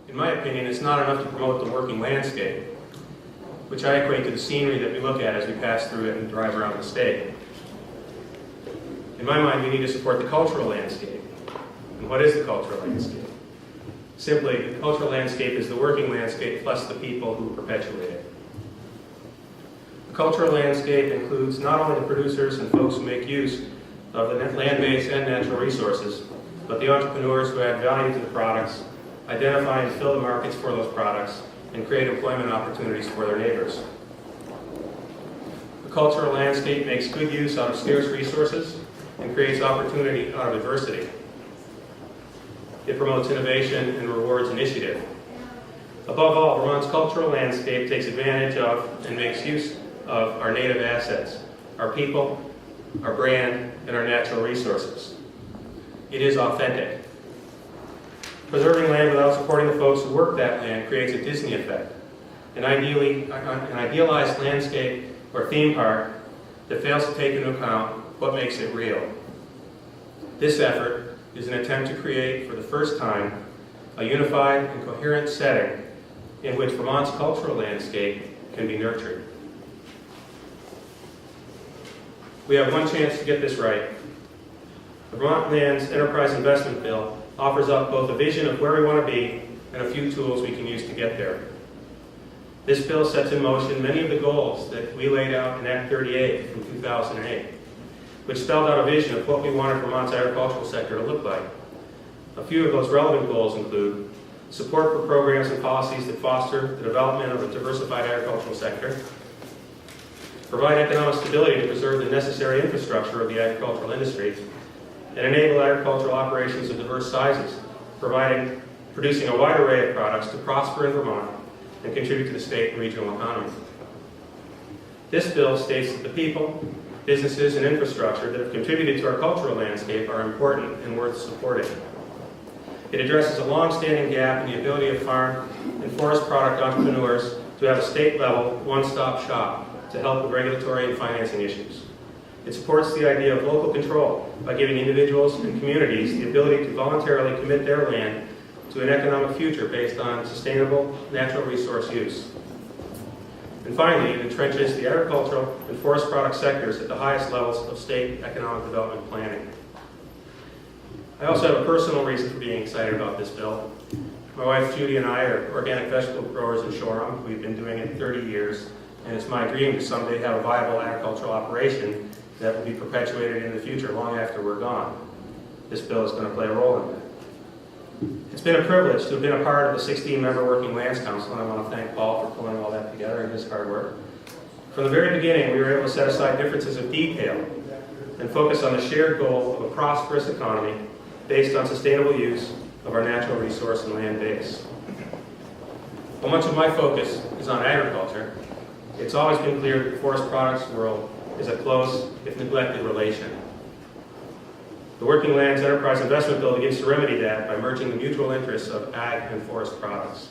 In my opinion, it's not enough to promote the working landscape, which I equate to the scenery that we look at as we pass through it and drive around the state. In my mind, we need to support the cultural landscape. And what is the cultural landscape? Simply, the cultural landscape is the working landscape plus the people who perpetuate it. The cultural landscape includes not only the producers and folks who make use of the land-based and natural resources, but the entrepreneurs who add value to the products, identify and fill the markets for those products, and create employment opportunities for their neighbors. The cultural landscape makes good use out of scarce resources and creates opportunity out of adversity. It promotes innovation and rewards initiative. Above all, Vermont's cultural landscape takes advantage of and makes use of our native assets, our people, our brand, and our natural resources. It is authentic. Preserving land without supporting the folks who work that land creates a Disney effect, an idealized landscape or theme park that fails to take into account what makes it real. This effort is an attempt to create, for the first time, a unified and coherent setting in which Vermont's cultural landscape can be nurtured. We have one chance to get this right. The Vermont Lands Enterprise Investment Bill offers up both a vision of where we want to be and a few tools we can use to get there. This bill sets in motion many of the goals that we laid out in Act 38 from 2008, which spelled out a vision of what we wanted Vermont's agricultural sector to look like. A few of those relevant goals include support for programs and policies that foster the development of a diversified agricultural sector, provide economic stability to preserve the necessary infrastructure of the agricultural industry, and enable agricultural operations of diverse sizes, producing a wide array of products to prosper in Vermont and contribute to the state and regional economy. This bill states that the people, businesses, and infrastructure that have contributed to our cultural landscape are important and worth supporting. It addresses a long-standing gap in the ability of farm and forest product entrepreneurs to have a state-level, one-stop shop to help with regulatory and financing issues. It supports the idea of local control by giving individuals and communities the ability to voluntarily commit their land to an economic future based on sustainable natural resource use. And finally, it entrenches the agricultural and forest product sectors at the highest levels of state economic development planning. I also have a personal reason for being excited about this bill. My wife Judy and I are organic vegetable growers in I-Shoreham. We've been doing it 30 years, and it's my dream to someday have a viable agricultural operation that will be perpetuated in the future long after we're gone. This bill is going to play a role in that. It's been a privilege to have been a part of the 16-member Working Lands Council, and I want to thank Paul for pulling all that together and his hard work. From the very beginning, we were able to set aside differences of detail and focus on the shared goal of a prosperous economy based on sustainable use of our natural resource and land base. While much of my focus is on agriculture, it's always been clear that the forest products world is a close, if neglected, relation. The Working Lands Enterprise Investment Bill begins to remedy that by merging the mutual interests of ag and forest products.